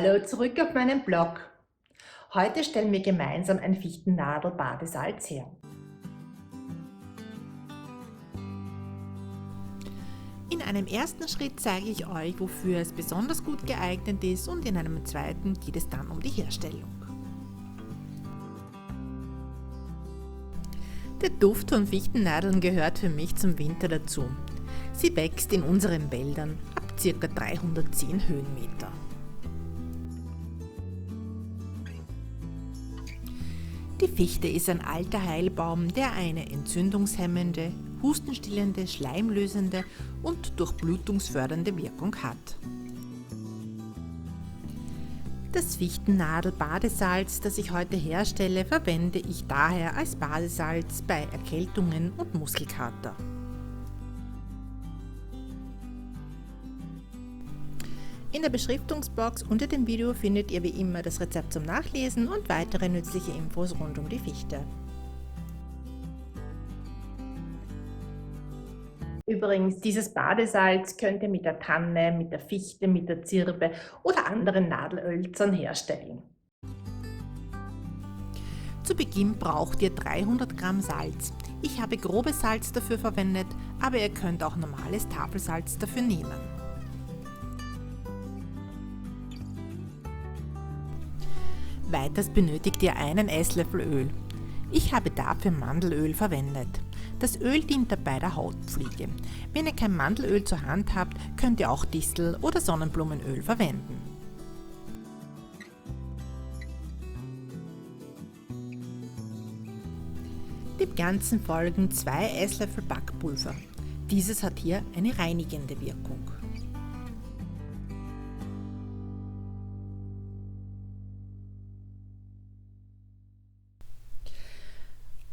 Hallo, zurück auf meinen Blog. Heute stellen wir gemeinsam ein Fichtennadel-Badesalz her. In einem ersten Schritt zeige ich euch, wofür es besonders gut geeignet ist, und in einem zweiten geht es dann um die Herstellung. Der Duft von Fichtennadeln gehört für mich zum Winter dazu. Sie wächst in unseren Wäldern ab ca. 310 Höhenmeter. Die Fichte ist ein alter Heilbaum, der eine entzündungshemmende, hustenstillende, schleimlösende und durchblutungsfördernde Wirkung hat. Das Fichtennadel-Badesalz, das ich heute herstelle, verwende ich daher als Badesalz bei Erkältungen und Muskelkater. In der Beschriftungsbox unter dem Video findet ihr wie immer das Rezept zum Nachlesen und weitere nützliche Infos rund um die Fichte. Übrigens, dieses Badesalz könnt ihr mit der Tanne, mit der Fichte, mit der Zirbe oder anderen Nadelhölzern herstellen. Zu Beginn braucht ihr 300 Gramm Salz. Ich habe grobes Salz dafür verwendet, aber ihr könnt auch normales Tafelsalz dafür nehmen. Weiters benötigt ihr einen Esslöffel Öl. Ich habe dafür Mandelöl verwendet. Das Öl dient dabei der Hautpflege. Wenn ihr kein Mandelöl zur Hand habt, könnt ihr auch Distel- oder Sonnenblumenöl verwenden. Dem Ganzen folgen 2 Esslöffel Backpulver. Dieses hat hier eine reinigende Wirkung.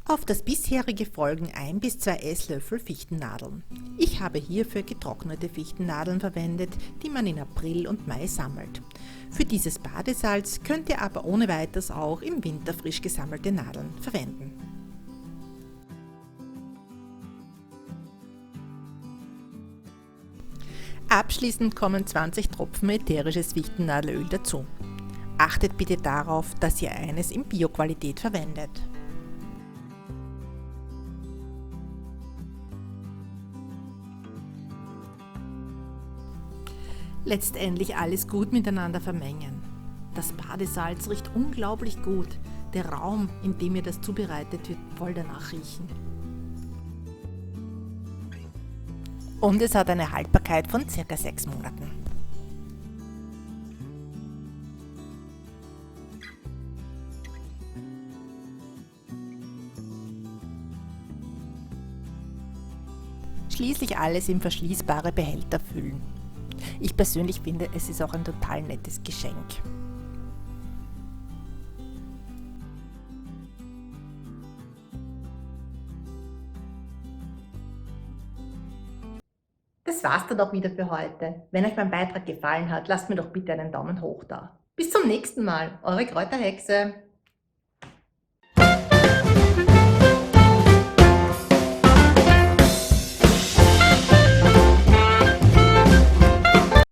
Auf das bisherige folgen 1 bis 2 Esslöffel Fichtennadeln. Ich habe hierfür getrocknete Fichtennadeln verwendet, die man in April und Mai sammelt. Für dieses Badesalz könnt ihr aber ohne weiteres auch im Winter frisch gesammelte Nadeln verwenden. Abschließend kommen 20 Tropfen ätherisches Fichtennadelöl dazu. Achtet bitte darauf, dass ihr eines in Bio-Qualität verwendet. Letztendlich alles gut miteinander vermengen. Das Badesalz riecht unglaublich gut. Der Raum, in dem ihr das zubereitet, wird voll danach riechen. Und es hat eine Haltbarkeit von ca. 6 Monaten. Schließlich alles in verschließbare Behälter füllen. Ich persönlich finde, es ist auch ein total nettes Geschenk. Das war's dann auch wieder für heute. Wenn euch mein Beitrag gefallen hat, lasst mir doch bitte einen Daumen hoch da. Bis zum nächsten Mal, eure Kräuterhexe.